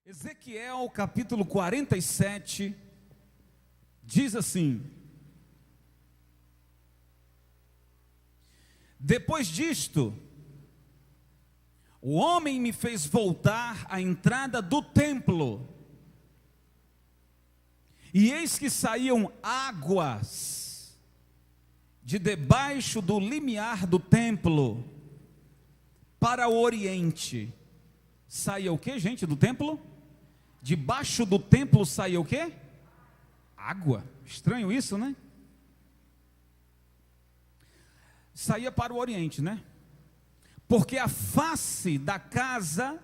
Ezequiel capítulo 47 diz assim: depois disto, o homem me fez voltar à entrada do templo, e eis que saíam águas de debaixo do limiar do templo para o oriente. Saía o que, gente, do templo? Debaixo do templo saía o quê? Água. Estranho isso, né? Saía para o oriente, né? Porque a face da casa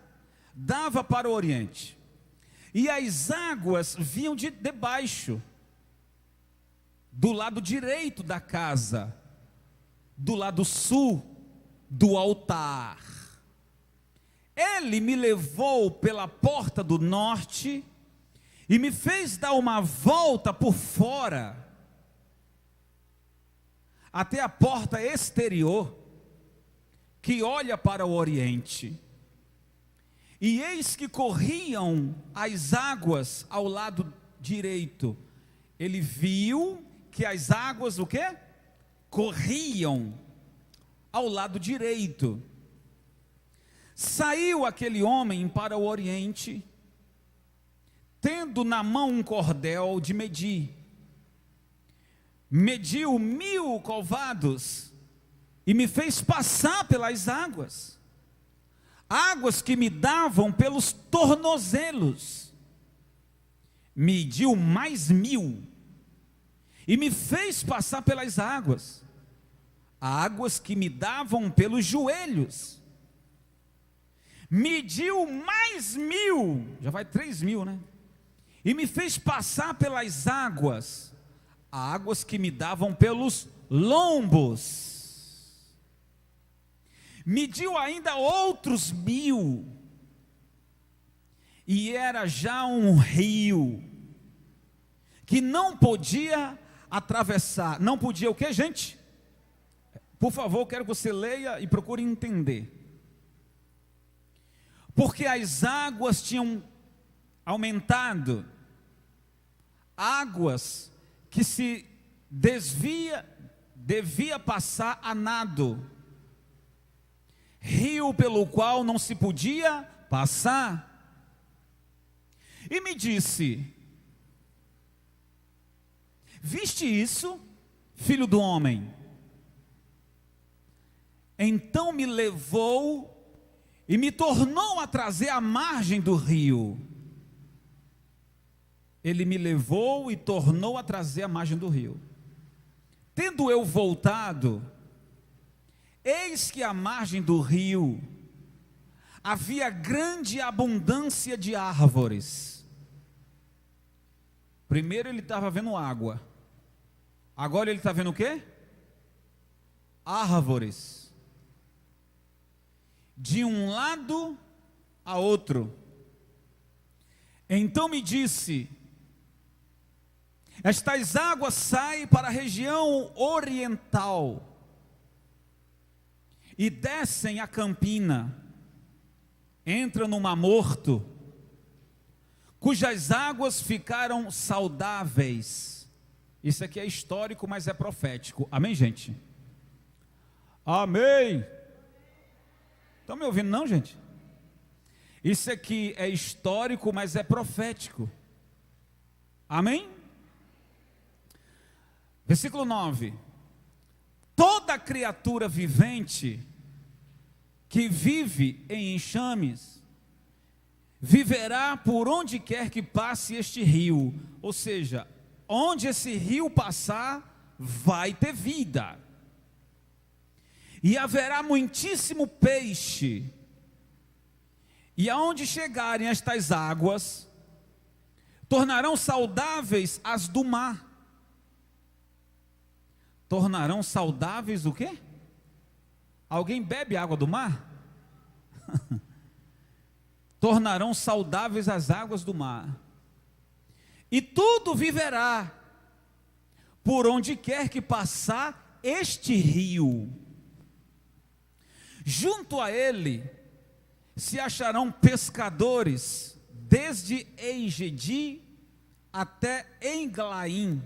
dava para o oriente, e as águas vinham de debaixo, do lado direito da casa, do lado sul do altar. Ele me levou pela porta do norte e me fez dar uma volta por fora, até a porta exterior, que olha para o oriente. E eis que corriam as águas ao lado direito. Ele viu que as águas, o quê? Corriam ao lado direito. Saiu aquele homem para o oriente, tendo na mão um cordel de medir. Mediu 1000 covados e me fez passar pelas águas, águas que me davam pelos tornozelos. Mediu mais 1000 e me fez passar pelas águas, águas que me davam pelos joelhos. Mediu mais 1000, já vai 3000, né? E me fez passar pelas águas, águas que me davam pelos lombos. Mediu ainda outros 1000, e era já um rio, que não podia atravessar. Não podia o que, gente? Por favor, quero que você leia e procure entender. Porque as águas tinham aumentado, águas que se devia passar a nado, rio pelo qual não se podia passar. E me disse: viste isso, filho do homem? Então me levou e me tornou a trazer à margem do rio. Ele me levou e tornou a trazer à margem do rio. Tendo eu voltado, eis que à margem do rio havia grande abundância de árvores. Primeiro ele estava vendo água, agora ele está vendo o quê? Árvores. De um lado a outro. Então me disse: estas águas saem para a região oriental e descem a campina, entram no Mar Morto, cujas águas ficaram saudáveis. Isso aqui é histórico, mas é profético. Amém, gente? Amém. Estão me ouvindo não, gente? Isso aqui é histórico, mas é profético. Amém? Versículo 9. Toda criatura vivente que vive em enxames viverá por onde quer que passe este rio. Ou seja, onde esse rio passar, vai ter vida. E haverá muitíssimo peixe. E aonde chegarem estas águas, tornarão saudáveis as do mar. Tornarão saudáveis o quê? Alguém bebe água do mar? Tornarão saudáveis as águas do mar. E tudo viverá por onde quer que passar este rio. Junto a ele se acharão pescadores desde Engedi até Englaim,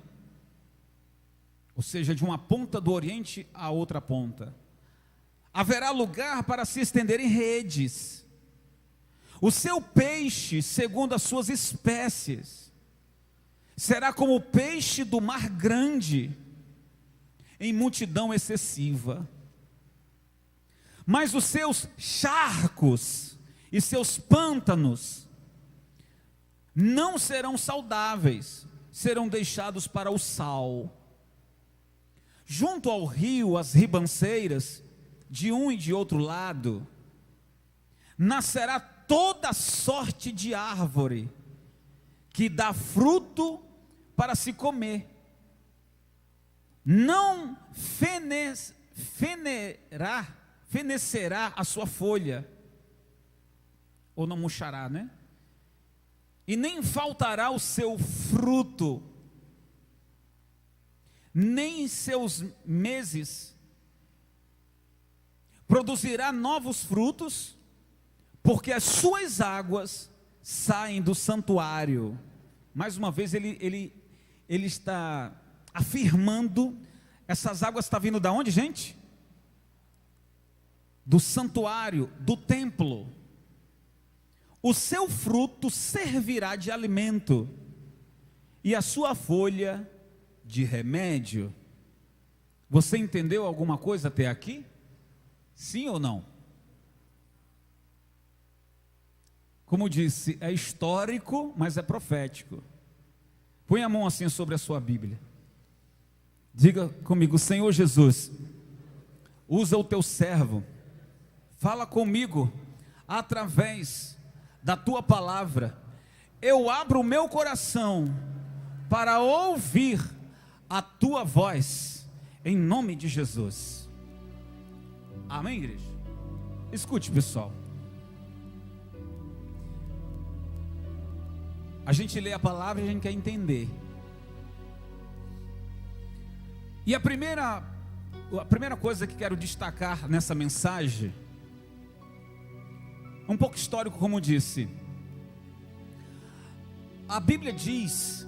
ou seja, de uma ponta do Oriente à outra ponta. Haverá lugar para se estenderem redes. O seu peixe, segundo as suas espécies, será como o peixe do mar grande, em multidão excessiva. Mas os seus charcos e seus pântanos não serão saudáveis, serão deixados para o sal. Junto ao rio, as ribanceiras, de um e de outro lado, nascerá toda sorte de árvore, que dá fruto para se comer. Não fenecerá a sua folha, ou não murchará, né? E nem faltará o seu fruto, nem seus meses produzirá novos frutos, porque as suas águas saem do santuário. Mais uma vez ele está afirmando, essas águas estão vindo da onde, gente? Do santuário, do templo. O seu fruto servirá de alimento, e a sua folha de remédio. Você entendeu alguma coisa até aqui? Sim ou não? Como disse, é histórico, mas é profético. Põe a mão assim sobre a sua Bíblia. Diga comigo: Senhor Jesus, usa o teu servo, fala comigo através da tua palavra. Eu abro o meu coração para ouvir a tua voz, em nome de Jesus. Amém, igreja? Escute, pessoal. A gente lê a palavra e a gente quer entender. E a primeira coisa que quero destacar nessa mensagem, um pouco histórico, como disse. A Bíblia diz,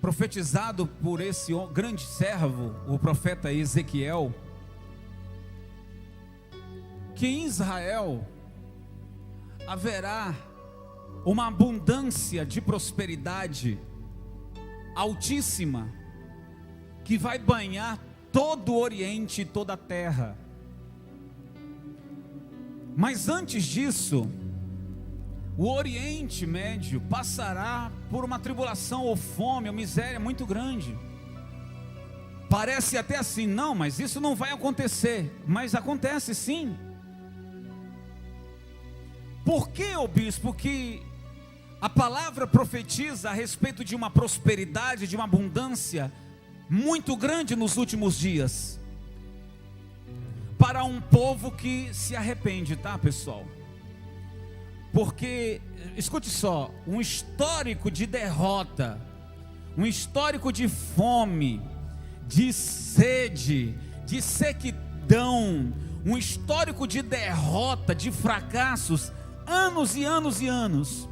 profetizado por esse grande servo, o profeta Ezequiel, que em Israel haverá uma abundância de prosperidade altíssima, que vai banhar todo o Oriente e toda a terra. Mas antes disso, o Oriente Médio passará por uma tribulação ou fome ou miséria muito grande. Parece até assim, não, mas isso não vai acontecer. Mas acontece sim. Por que, ô bispo, que a palavra profetiza a respeito de uma prosperidade, de uma abundância muito grande nos últimos dias? Para um povo que se arrepende, tá, pessoal? Porque, escute só, um histórico de derrota, um histórico de fome, de sede, de sequidão, um histórico de derrota, de fracassos, anos e anos e anos.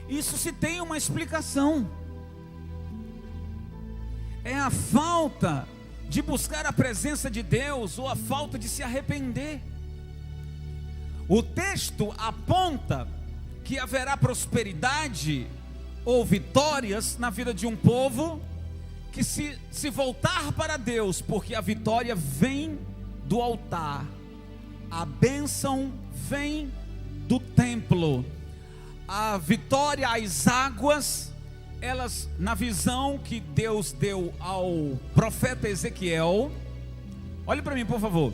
Isso se tem uma explicação. É a falta de buscar a presença de Deus, ou a falta de se arrepender. O texto aponta que haverá prosperidade ou vitórias na vida de um povo que se voltar para Deus, porque a vitória vem do altar, a bênção vem do templo, a vitória, as águas, elas, na visão que Deus deu ao profeta Ezequiel. Olhe para mim, por favor.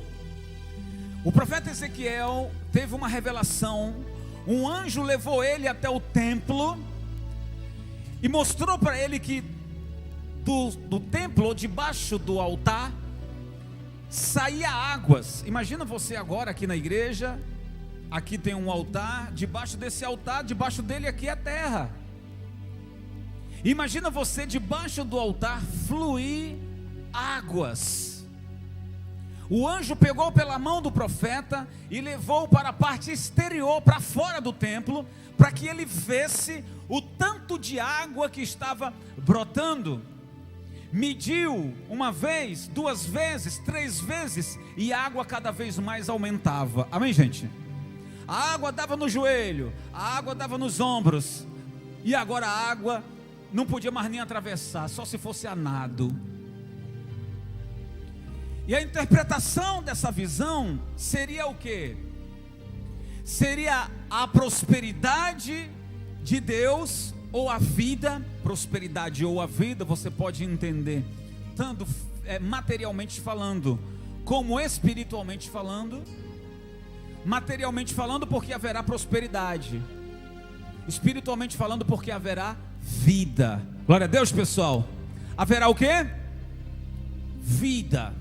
O profeta Ezequiel teve uma revelação. Um anjo levou ele até o templo e mostrou para ele que do templo, ou debaixo do altar, saía águas. Imagina você agora aqui na igreja. Aqui tem um altar, debaixo desse altar, debaixo dele aqui é terra. Imagina você debaixo do altar fluir águas. O anjo pegou pela mão do profeta e levou para a parte exterior, para fora do templo, para que ele visse o tanto de água que estava brotando. Mediu uma vez, 2 vezes, 3 vezes, e a água cada vez mais aumentava. Amém, gente? A água dava no joelho, a água dava nos ombros, e agora a água não podia mais nem atravessar, só se fosse a nado. E a interpretação dessa visão seria o quê? Seria a prosperidade de Deus, ou a vida. Prosperidade ou a vida, você pode entender tanto materialmente falando, como espiritualmente falando. Materialmente falando, porque haverá prosperidade. Espiritualmente falando, porque haverá vida. Glória a Deus, pessoal. Haverá o quê? Vida.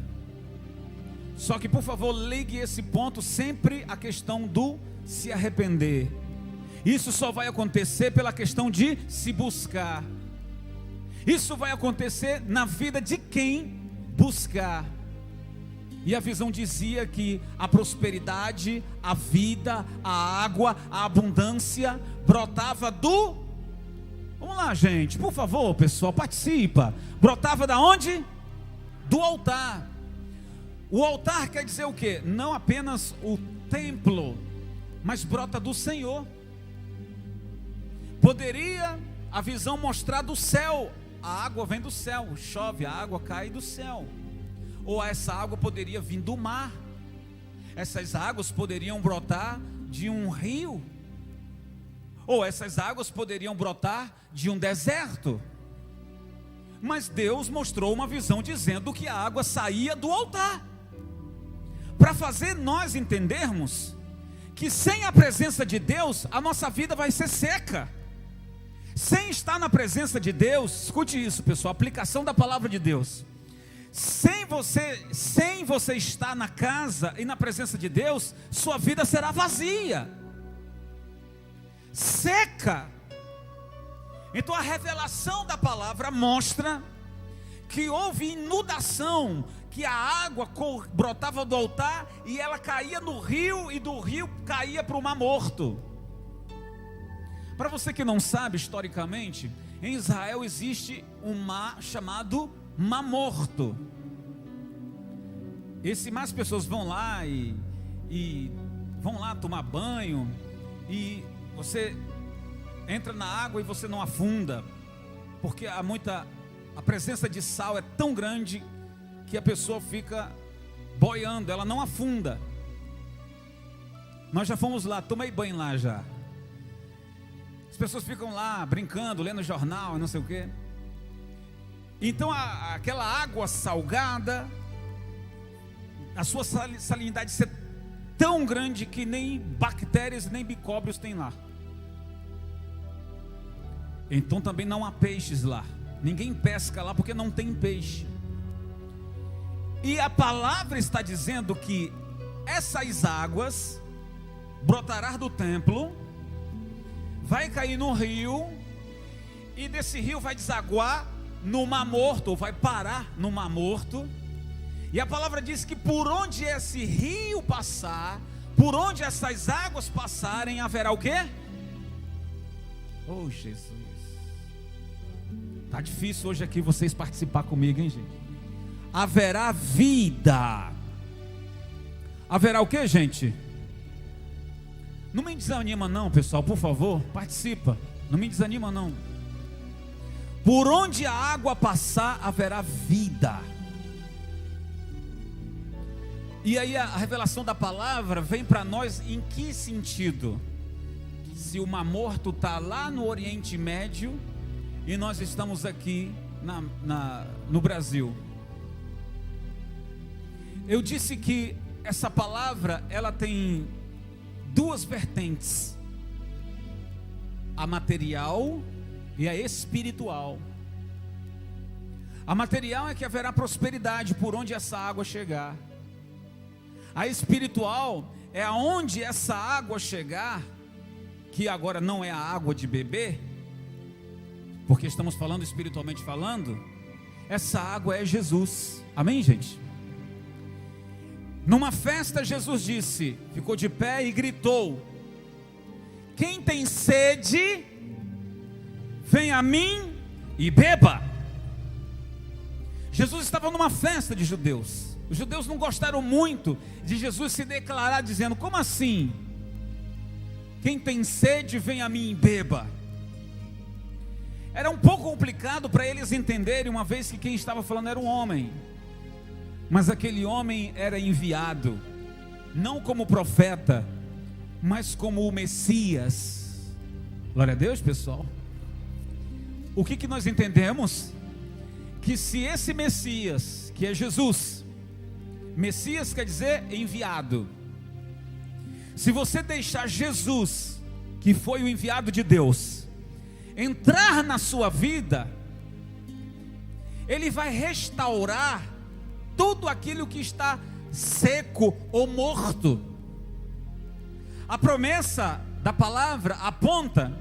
Só que, por favor, ligue esse ponto sempre à questão do se arrepender. Isso só vai acontecer pela questão de se buscar. Isso vai acontecer na vida de quem buscar. E a visão dizia que a prosperidade, a vida, a água, a abundância brotava do... Vamos lá, gente, por favor, pessoal, participa. Brotava da onde? Do altar. O altar quer dizer o quê? Não apenas o templo, mas brota do Senhor. Poderia a visão mostrar do céu. A água vem do céu, chove, a água cai do céu. Ou essa água poderia vir do mar. Essas águas poderiam brotar de um rio. Ou essas águas poderiam brotar de um deserto. Mas Deus mostrou uma visão dizendo que a água saía do altar, para fazer nós entendermos que sem a presença de Deus, a nossa vida vai ser seca. Sem estar na presença de Deus, escute isso, pessoal, aplicação da palavra de Deus. Sem você estar na casa e na presença de Deus, sua vida será vazia, seca. Então a revelação da palavra mostra que houve inundação, que a água brotava do altar e ela caía no rio, e do rio caía para o Mar Morto. Para você que não sabe, historicamente, em Israel existe um mar chamado Mar Morto. Esse mar, as pessoas vão lá e vão lá tomar banho, e você entra na água e você não afunda, porque a presença de sal é tão grande que a pessoa fica boiando, ela não afunda. Nós já fomos lá, tomei banho lá já. As pessoas ficam lá brincando, lendo jornal, não sei o quê. Então aquela água salgada, a sua salinidade ser tão grande que nem bactérias nem micróbios tem lá. Então também não há peixes lá. Ninguém pesca lá porque não tem peixe. E a palavra está dizendo que essas águas brotarão do templo, vai cair no rio, e desse rio vai desaguar no Mar Morto, ou vai parar no Mar Morto. E a palavra diz que por onde esse rio passar, por onde essas águas passarem, haverá o quê? Oh, Jesus. Tá difícil hoje aqui vocês participar comigo, hein, gente? Haverá vida. Haverá o quê, gente? Não me desanima não, pessoal, por favor, participa. Não me desanima não. Por onde a água passar, haverá vida. E aí a revelação da palavra vem para nós em que sentido? Se o Mar Morto está lá no Oriente Médio e nós estamos aqui no Brasil. Eu disse que essa palavra, ela tem 2 vertentes: a material e a espiritual. A material é que haverá prosperidade por onde essa água chegar. A espiritual é aonde essa água chegar, que agora não é a água de beber, porque estamos falando espiritualmente falando, essa água é Jesus. Amém, gente? Numa festa, Jesus disse, ficou de pé e gritou: quem tem sede, vem a mim e beba. Jesus estava numa festa de judeus. Os judeus não gostaram muito de Jesus se declarar dizendo: como assim? Quem tem sede, vem a mim e beba. Era um pouco complicado para eles entenderem, uma vez que quem estava falando era um homem. Mas aquele homem era enviado, não como profeta, mas como o Messias. Glória a Deus, pessoal. O que nós entendemos? Que se esse Messias, que é Jesus, Messias quer dizer enviado. Se você deixar Jesus, que foi o enviado de Deus, entrar na sua vida, Ele vai restaurar tudo aquilo que está seco ou morto. A promessa da palavra aponta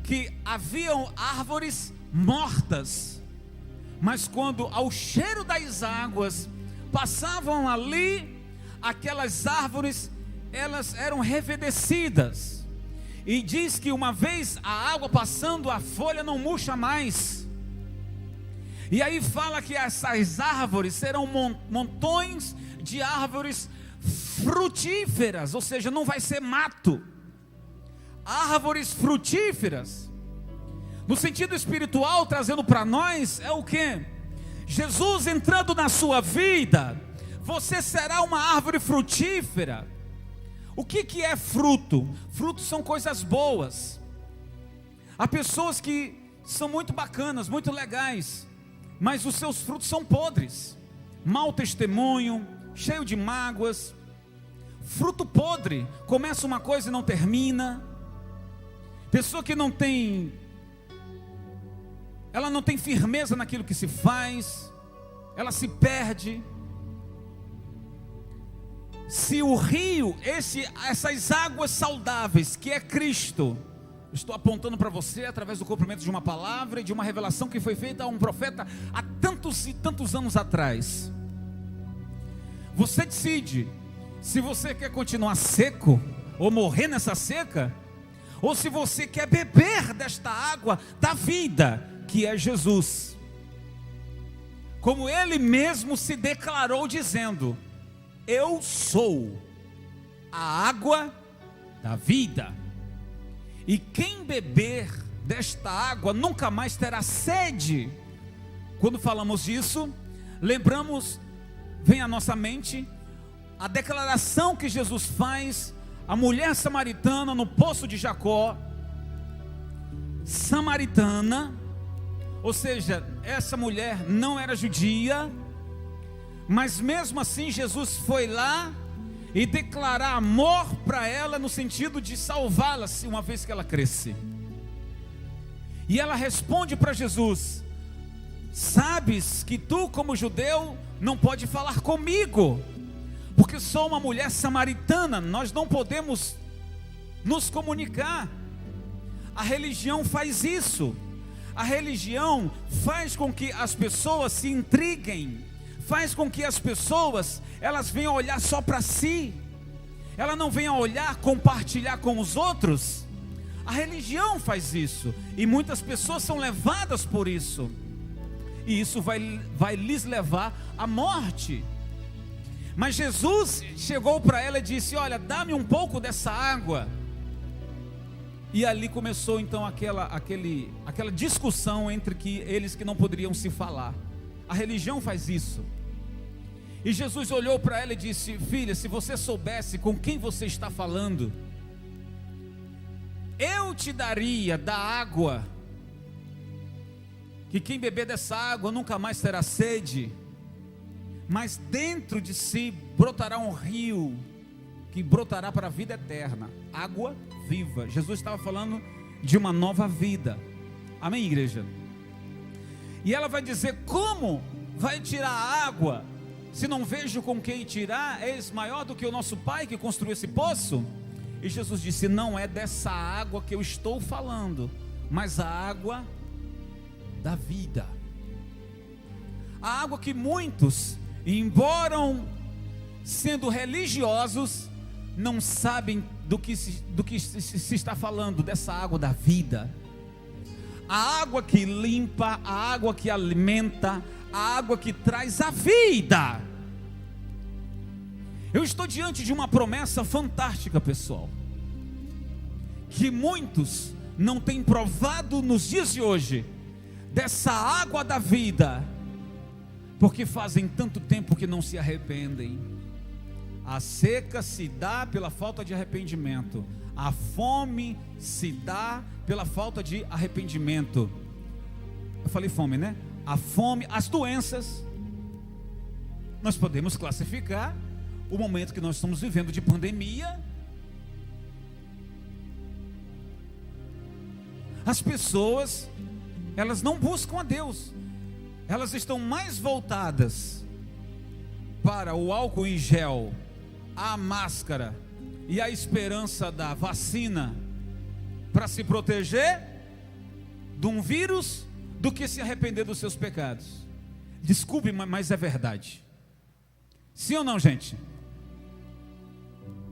que haviam árvores mortas, mas quando ao cheiro das águas passavam ali, aquelas árvores, elas eram reverdecidas. E diz que uma vez a água passando, a folha não murcha mais. E aí fala que essas árvores serão montões de árvores frutíferas, ou seja, não vai ser mato. Árvores frutíferas, no sentido espiritual, trazendo para nós, é o que? Jesus entrando na sua vida, você será uma árvore frutífera. O que é fruto? Frutos são coisas boas. Há pessoas que são muito bacanas, muito legais, mas os seus frutos são podres. Mau testemunho, cheio de mágoas. Fruto podre, começa uma coisa e não termina. Pessoa que não tem, ela não tem firmeza naquilo que se faz, ela se perde. Se o rio, essas águas saudáveis, que é Cristo, estou apontando para você através do cumprimento de uma palavra e de uma revelação que foi feita a um profeta há tantos e tantos anos atrás. Você decide se você quer continuar seco ou morrer nessa seca, ou se você quer beber desta água da vida, que é Jesus. Como Ele mesmo se declarou dizendo: eu sou a água da vida, e quem beber desta água nunca mais terá sede. Quando falamos disso, lembramos, vem à nossa mente a declaração que Jesus faz à mulher samaritana no poço de Jacó. Samaritana, ou seja, essa mulher não era judia, mas mesmo assim Jesus foi lá e declarar amor para ela, no sentido de salvá-la, uma vez que ela cresce. E ela responde para Jesus: sabes que tu, como judeu, não pode falar comigo, porque sou uma mulher samaritana, nós não podemos nos comunicar. A religião faz isso. A religião faz com que as pessoas se intriguem, faz com que as pessoas, elas venham olhar só para si, ela não venha olhar, compartilhar com os outros. A religião faz isso, e muitas pessoas são levadas por isso, e isso vai lhes levar à morte. Mas Jesus chegou para ela e disse: olha, dá-me um pouco dessa água. E ali começou então aquela discussão entre eles que não poderiam se falar. A religião faz isso. E Jesus olhou para ela e disse: filha, se você soubesse com quem você está falando, eu te daria da água, que quem beber dessa água nunca mais terá sede, mas dentro de si brotará um rio, que brotará para a vida eterna, água viva. Jesus estava falando de uma nova vida. Amém, igreja? E ela vai dizer: como vai tirar a água, se não vejo com quem tirar? És maior do que o nosso pai que construiu esse poço? E Jesus disse: não é dessa água que eu estou falando, mas a água da vida. A água que muitos, embora sendo religiosos, não sabem do que se está falando, dessa água da vida. A água que limpa, a água que alimenta, a água que traz a vida. Eu estou diante de uma promessa fantástica, pessoal, que muitos não têm provado nos dias de hoje, dessa água da vida, porque fazem tanto tempo que não se arrependem. A seca se dá pela falta de arrependimento, a fome se dá pela falta de arrependimento. Eu falei fome, né? A fome, as doenças, nós podemos classificar o momento que nós estamos vivendo de pandemia. As pessoas, elas não buscam a Deus, elas estão mais voltadas para o álcool em gel, a máscara e a esperança da vacina para se proteger de um vírus, do que se arrepender dos seus pecados. Desculpe, mas é verdade. Sim ou não, gente?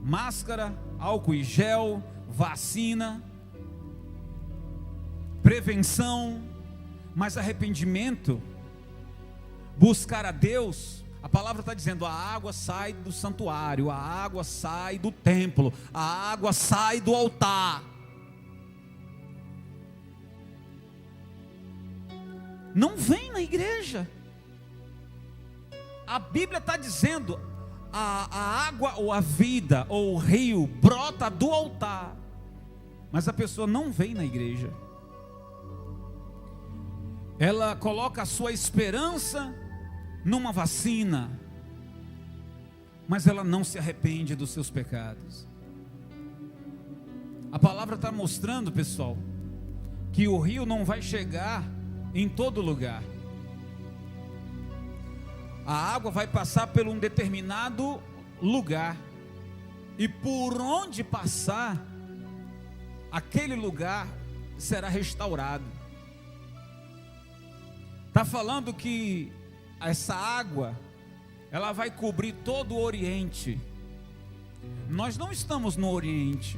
Máscara, álcool em gel, vacina, prevenção, mas arrependimento, buscar a Deus. A palavra está dizendo: a água sai do santuário, a água sai do templo, a água sai do altar. Não vem na igreja. A Bíblia está dizendo: a água ou a vida ou o rio brota do altar, mas a pessoa não vem na igreja. Ela coloca a sua esperança numa vacina, mas ela não se arrepende dos seus pecados. A palavra está mostrando, pessoal, que o rio não vai chegar em todo lugar. A água vai passar por um determinado lugar, e por onde passar, aquele lugar será restaurado. Está falando que essa água, ela vai cobrir todo o Oriente. Nós não estamos no Oriente,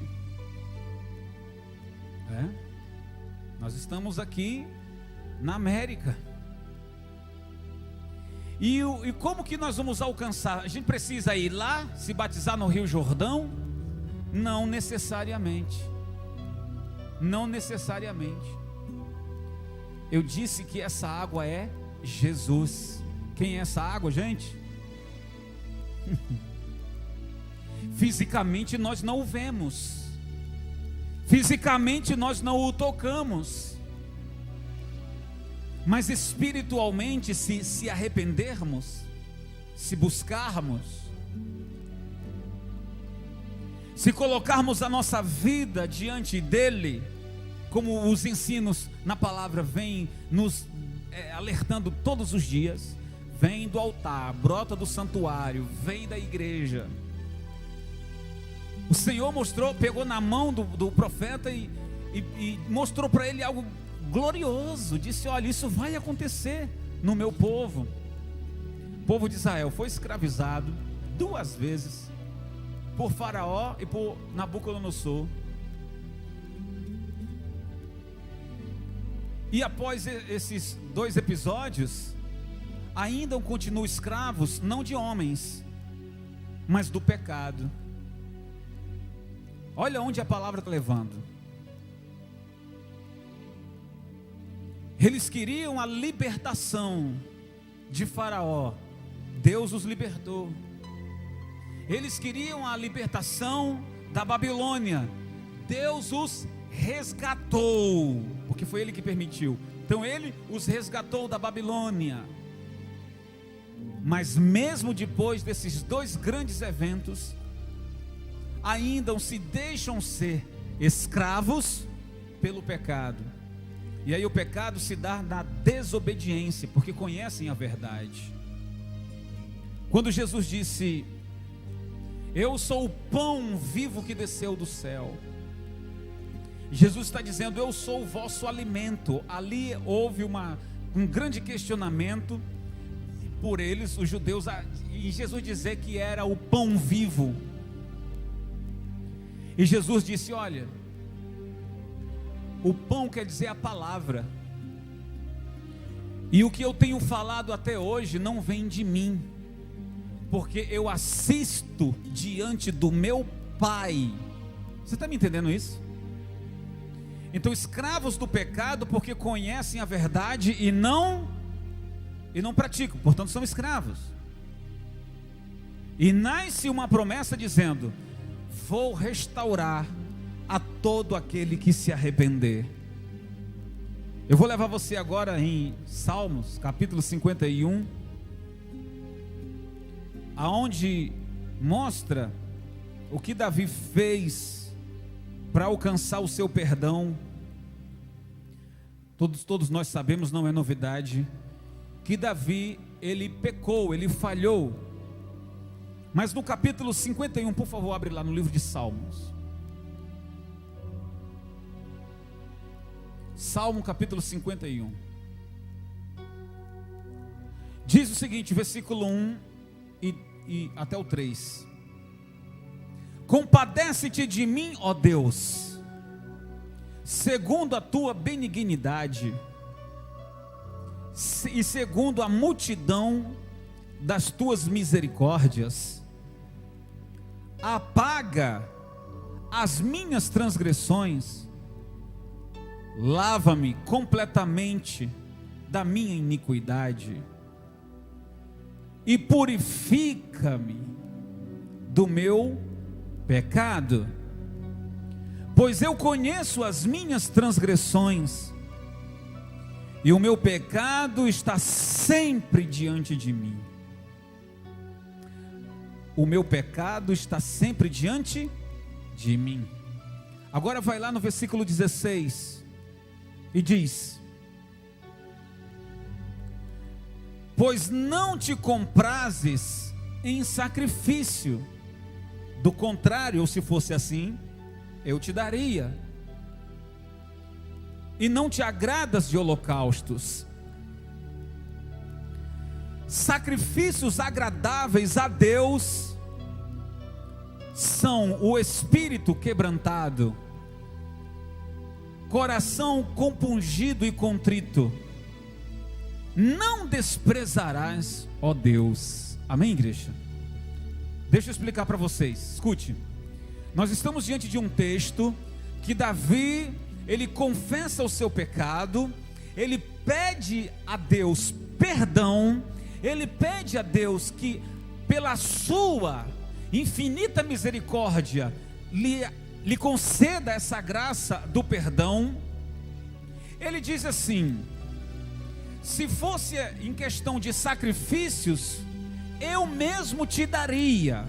nós estamos aqui na América. E como que nós vamos alcançar? A gente precisa ir lá, se batizar no Rio Jordão? Não necessariamente. Não necessariamente. Eu disse que essa água é Jesus. Quem é essa água, gente? Fisicamente nós não o vemos, fisicamente nós não o tocamos, mas espiritualmente, se arrependermos, se buscarmos, se colocarmos a nossa vida diante dele, como os ensinos na palavra vêm nos alertando todos os dias, vem do altar, brota do santuário, vem da igreja. O Senhor mostrou, pegou na mão do profeta e mostrou para ele algo glorioso. Disse: olha, isso vai acontecer no meu povo. O povo de Israel foi escravizado 2 vezes por Faraó e por Nabucodonosor. E após esses 2 episódios, ainda continuam escravos, não de homens, mas do pecado. Olha onde a palavra está levando. Eles queriam a libertação de Faraó, Deus os libertou. Eles queriam a libertação da Babilônia, Deus os resgatou, porque foi Ele que permitiu. Então Ele os resgatou da Babilônia. Mas mesmo depois desses 2 grandes eventos, ainda se deixam ser escravos pelo pecado. E aí o pecado se dá na desobediência, porque conhecem a verdade. Quando Jesus disse: eu sou o pão vivo que desceu do céu, Jesus está dizendo: eu sou o vosso alimento. Ali houve um grande questionamento por eles, os judeus, e Jesus dizer que era o pão vivo. E Jesus disse: olha, o pão quer dizer a palavra, e o que eu tenho falado até hoje não vem de mim, porque eu assisto diante do meu Pai. Você está me entendendo isso? Então, escravos do pecado, porque conhecem a verdade e não praticam, portanto são escravos. E nasce uma promessa dizendo: vou restaurar a todo aquele que se arrepender. Eu vou levar você agora em Salmos, capítulo 51, aonde mostra o que Davi fez para alcançar o seu perdão. Todos nós sabemos, não é novidade, que Davi, ele pecou, ele falhou. Mas no capítulo 51, por favor, abre lá no livro de Salmos. Salmo capítulo 51. Diz o seguinte, versículo 1 e até o 3. Compadece-te de mim, ó Deus, segundo a tua benignidade, e segundo a multidão das tuas misericórdias. Apaga as minhas transgressões, lava-me completamente da minha iniquidade e purifica-me do meu pecado, pois eu conheço as minhas transgressões e o meu pecado está sempre diante de mim. O meu pecado está sempre diante de mim. Agora vai lá no versículo 16 e diz: pois não te comprazes em sacrifício, do contrário, ou se fosse assim, eu te daria. E não te agradas de holocaustos. Sacrifícios agradáveis a Deus são o espírito quebrantado, coração compungido e contrito. Não desprezarás, ó Deus. Amém, igreja? Deixa eu explicar para vocês, escute. Nós estamos diante de um texto que Davi, ele confessa o seu pecado, ele pede a Deus perdão, ele pede a Deus que pela sua infinita misericórdia lhe conceda essa graça do perdão. Ele diz assim: se fosse em questão de sacrifícios, eu mesmo te daria.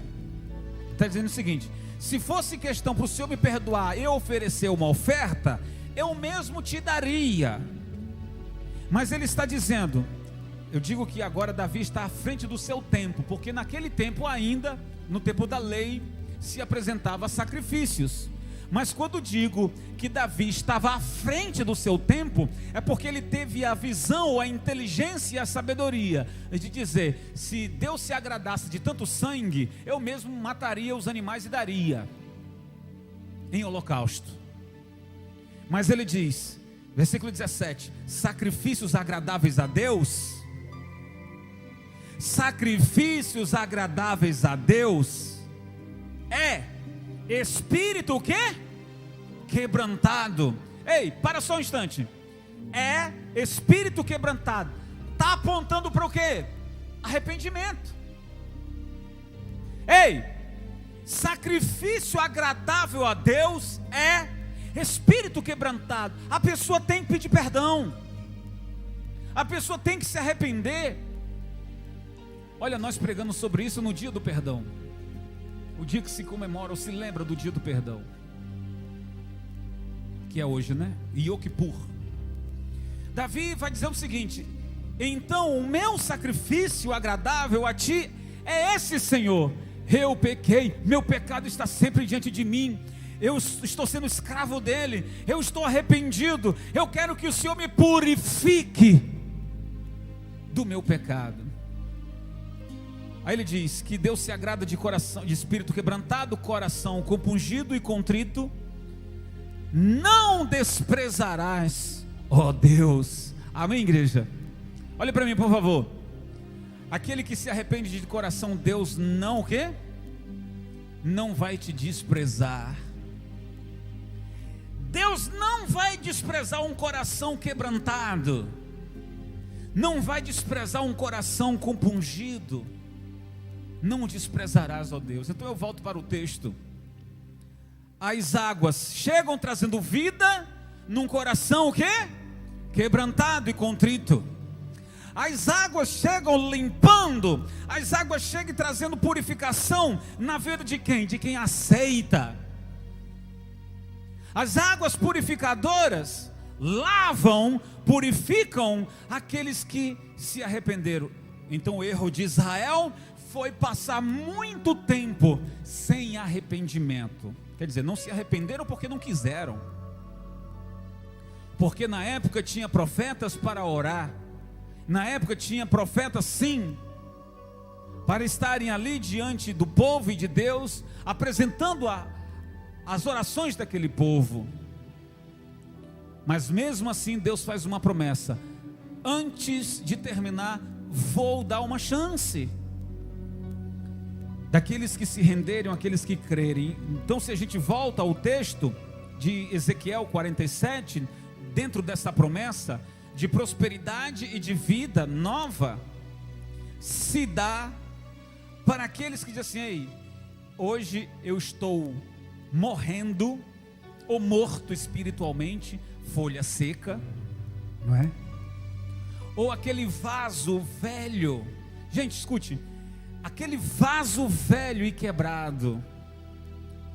Está dizendo o seguinte: se fosse questão para o Senhor me perdoar, eu oferecer uma oferta, eu mesmo te daria. Mas ele está dizendo, eu digo que agora Davi está à frente do seu tempo, porque naquele tempo ainda, no tempo da lei, se apresentava sacrifícios. Mas quando digo que Davi estava à frente do seu tempo, é porque ele teve a visão, a inteligência e a sabedoria de dizer: se Deus se agradasse de tanto sangue, eu mesmo mataria os animais e daria em holocausto. Mas ele diz, versículo 17: sacrifícios agradáveis a Deus, sacrifícios agradáveis a Deus é espírito o quê? Quebrantado. Ei, para só um instante. É espírito quebrantado. Está apontando para o quê? Arrependimento. Ei, sacrifício agradável a Deus é espírito quebrantado. A pessoa tem que pedir perdão, a pessoa tem que se arrepender. Olha, nós pregamos sobre isso no dia do perdão, o dia que se comemora ou se lembra do dia do perdão, que é hoje, né? Yom Kippur. Davi vai dizer o seguinte: então o meu sacrifício agradável a ti é esse, Senhor. Eu pequei, meu pecado está sempre diante de mim, eu estou sendo escravo dele, eu estou arrependido, eu quero que o Senhor me purifique do meu pecado. Aí ele diz que Deus se agrada de coração, de espírito quebrantado, coração compungido e contrito, não desprezarás, ó Deus. Amém, igreja? Olha para mim, por favor. Aquele que se arrepende de coração, Deus não o quê? Não vai te desprezar. Deus não vai desprezar um coração quebrantado, não vai desprezar um coração compungido. Não desprezarás, ó Deus. Então eu volto para o texto. As águas chegam trazendo vida num coração o quê? Quebrantado e contrito. As águas chegam limpando, as águas chegam trazendo purificação na vida de quem? De quem aceita. As águas purificadoras lavam, purificam aqueles que se arrependeram. Então o erro de Israel foi passar muito tempo sem arrependimento. Quer dizer, não se arrependeram porque não quiseram. Porque na época tinha profetas para orar. Na época tinha profetas, sim, para estarem ali diante do povo e de Deus, apresentando as orações daquele povo. Mas mesmo assim Deus faz uma promessa: antes de terminar, vou dar uma chance daqueles que se renderem, aqueles que crerem. Então, se a gente volta ao texto de Ezequiel 47, dentro dessa promessa de prosperidade e de vida nova, se dá para aqueles que dizem assim: ei, hoje eu estou morrendo ou morto espiritualmente, folha seca, não é? Ou aquele vaso velho. Gente, escute, aquele vaso velho e quebrado,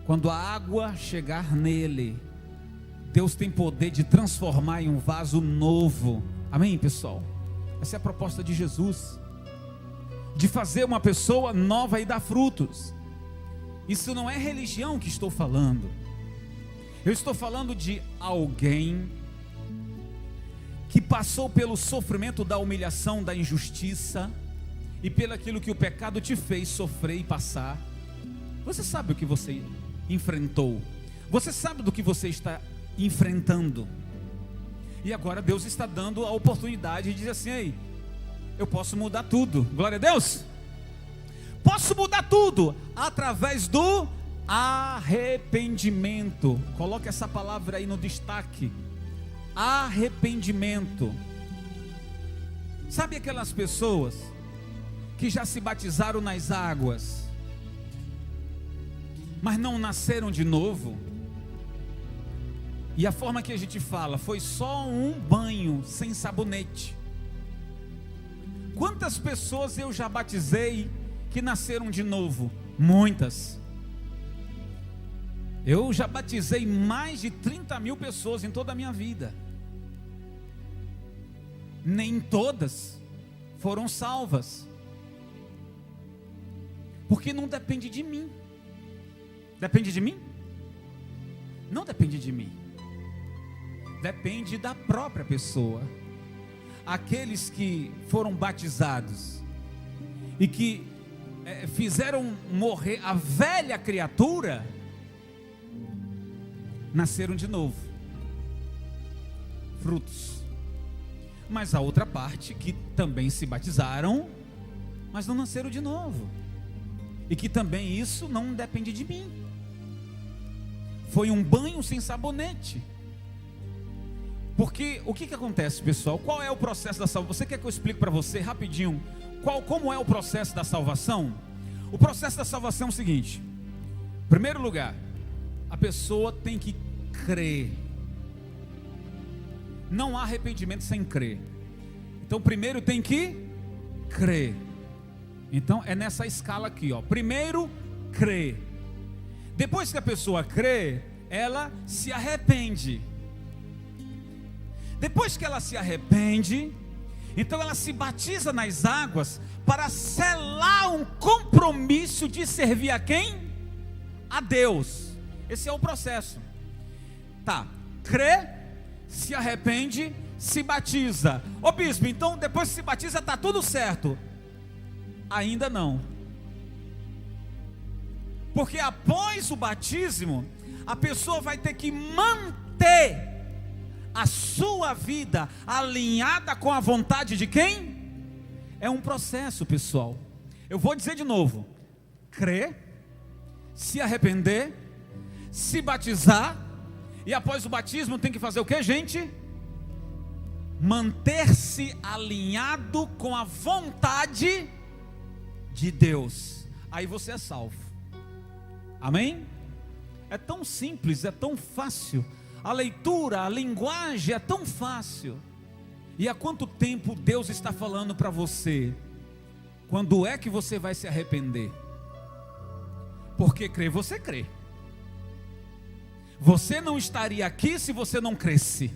quando a água chegar nele, Deus tem poder de transformar em um vaso novo. Amém, pessoal? Essa é a proposta de Jesus, de fazer uma pessoa nova e dar frutos. Isso não é religião que estou falando. Eu estou falando de alguém que passou pelo sofrimento da humilhação, da injustiça e pelo aquilo que o pecado te fez sofrer e passar. Você sabe o que você enfrentou. Você sabe do que você está enfrentando. E agora Deus está dando a oportunidade de dizer assim: ei, eu posso mudar tudo. Glória a Deus. Posso mudar tudo através do arrependimento. Coloque essa palavra aí no destaque: arrependimento. Sabe aquelas pessoas que já se batizaram nas águas, mas não nasceram de novo? E a forma que a gente fala foi só um banho sem sabonete. Quantas pessoas eu já batizei que nasceram de novo? Muitas. Eu já batizei mais de 30 mil pessoas em toda a minha vida. Nem todas foram salvas, porque não depende de mim. Depende de mim? Não depende de mim. Depende da própria pessoa. Aqueles que foram batizados e que fizeram morrer a velha criatura, nasceram de novo, frutos. Mas a outra parte, que também se batizaram, mas não nasceram de novo, e que também isso não depende de mim. Foi um banho sem sabonete. Porque o que acontece, pessoal? Qual é o processo da salvação? Você quer que eu explique para você rapidinho como é o processo da salvação? O processo da salvação é o seguinte: em primeiro lugar, a pessoa tem que crer. Não há arrependimento sem crer. Então primeiro tem que crer. Então é nessa escala aqui, ó. Primeiro crer. Depois que a pessoa crê, ela se arrepende. Depois que ela se arrepende, então ela se batiza nas águas para selar um compromisso de servir a quem? A Deus. Esse é o processo. Tá, crê, se arrepende, se batiza. Ô bispo, então depois que se batiza está tudo certo? Ainda não. Porque após o batismo, a pessoa vai ter que manter a sua vida alinhada com a vontade de quem? É um processo, pessoal. Eu vou dizer de novo: crer, se arrepender, se batizar, e após o batismo tem que fazer o que, gente? Manter-se alinhado com a vontade de Deus. Aí você é salvo. Amém? É tão simples, é tão fácil. A leitura, a linguagem é tão fácil. E há quanto tempo Deus está falando para você? Quando é que você vai se arrepender? Porque crer, você crê. Você não estaria aqui se você não cresce.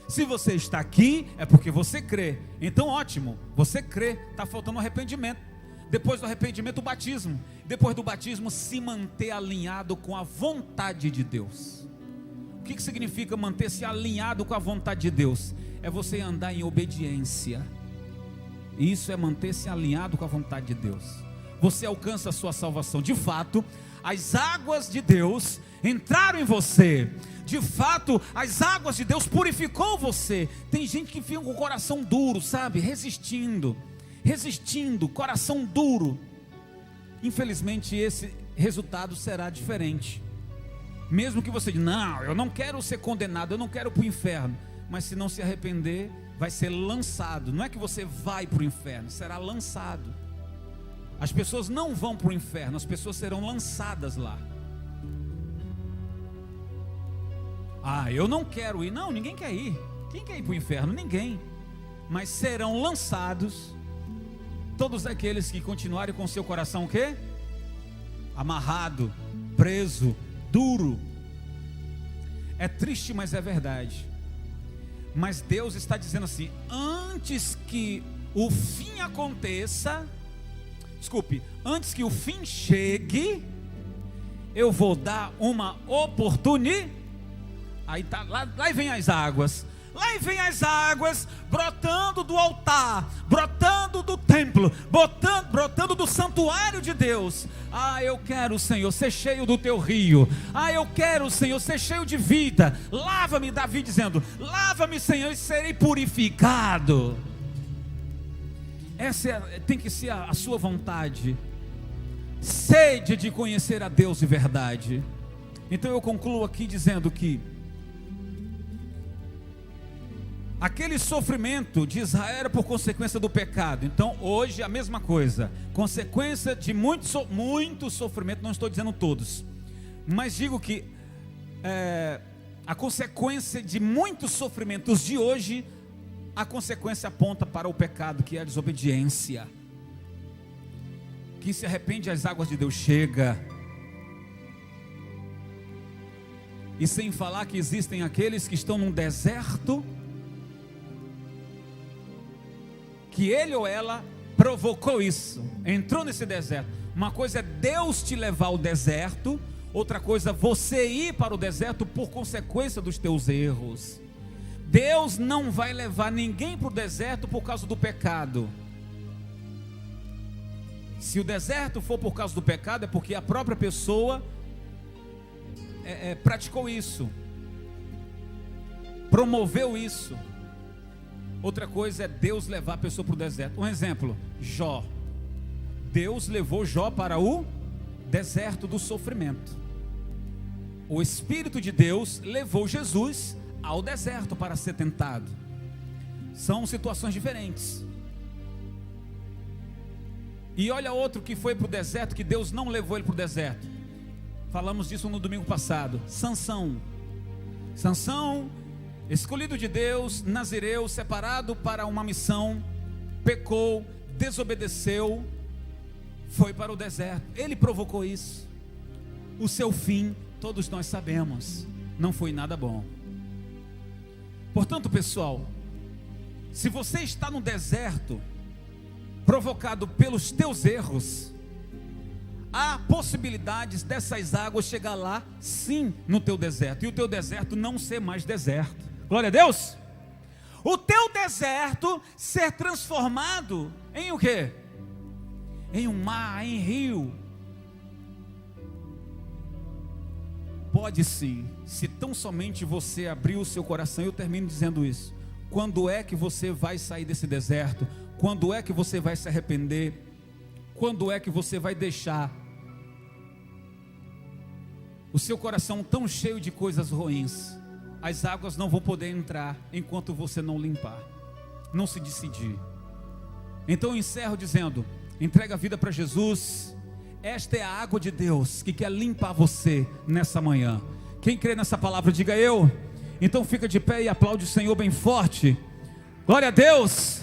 Se você está aqui, é porque você crê. Então ótimo, você crê. Está faltando arrependimento. Depois do arrependimento, o batismo. Depois do batismo, se manter alinhado com a vontade de Deus. O que significa manter-se alinhado com a vontade de Deus? É você andar em obediência. Isso é manter-se alinhado com a vontade de Deus. Você alcança a sua salvação. De fato, as águas de Deus entraram em você. De fato, as águas de Deus purificou você. Tem gente que fica com o coração duro, sabe? Resistindo, coração duro. Infelizmente, esse resultado será diferente. Mesmo que você diga: não, eu não quero ser condenado, eu não quero ir para o inferno. Mas se não se arrepender, vai ser lançado. Não é que você vai para o inferno, será lançado. As pessoas não vão para o inferno, as pessoas serão lançadas lá. Ah, eu não quero ir. Não, ninguém quer ir. Quem quer ir para o inferno? Ninguém. Mas serão lançados todos aqueles que continuarem com seu coração o quê? Amarrado, preso, duro. É triste, mas é verdade. Mas Deus está dizendo assim: antes que o fim aconteça, antes que o fim chegue, eu vou dar uma oportunidade. Aí tá, lá vem as águas. Lá vem as águas brotando do altar, brotando do templo, brotando do santuário de Deus. Ah, eu quero, Senhor, ser cheio do teu rio. Ah, eu quero, Senhor, ser cheio de vida. Lava-me, Davi dizendo: lava-me, Senhor, e serei purificado. Essa tem que ser a sua vontade. Sede de conhecer a Deus de verdade. Então eu concluo aqui dizendo que aquele sofrimento de Israel era por consequência do pecado. Então hoje a mesma coisa. Consequência de muito sofrimento. Não estou dizendo todos, mas digo que a consequência de muitos sofrimentos de hoje, a consequência aponta para o pecado, que é a desobediência. Quem se arrepende, as águas de Deus chega. E sem falar que existem aqueles que estão num deserto, que ele ou ela provocou isso, entrou nesse deserto. Uma coisa é Deus te levar ao deserto, outra coisa é você ir para o deserto por consequência dos teus erros. Deus não vai levar ninguém para o deserto por causa do pecado. Se o deserto for por causa do pecado, é porque a própria pessoa praticou isso, promoveu isso. Outra coisa é Deus levar a pessoa para o deserto. Um exemplo: Jó. Deus levou Jó para o deserto do sofrimento. O Espírito de Deus levou Jesus ao deserto para ser tentado. São situações diferentes. E olha outro que foi para o deserto, que Deus não levou ele para o deserto. Falamos disso no domingo passado. Sansão, escolhido de Deus, nazireu, separado para uma missão, pecou, desobedeceu, foi para o deserto. Ele provocou isso. O seu fim, todos nós sabemos, não foi nada bom. Portanto, pessoal, se você está no deserto, provocado pelos teus erros, há possibilidades dessas águas chegar lá, sim, no teu deserto, e o teu deserto não ser mais deserto. Glória a Deus. O teu deserto ser transformado em o quê? Em um mar, em rio. Pode sim, se tão somente você abrir o seu coração. Eu termino dizendo isso. Quando é que você vai sair desse deserto? Quando é que você vai se arrepender? Quando é que você vai deixar o seu coração tão cheio de coisas ruins? As águas não vão poder entrar enquanto você não limpar, não se decidir. Então eu encerro dizendo: entrega a vida para Jesus. Esta é a água de Deus que quer limpar você nessa manhã. Quem crê nessa palavra, diga eu. Então fica de pé e aplaude o Senhor bem forte. Glória a Deus.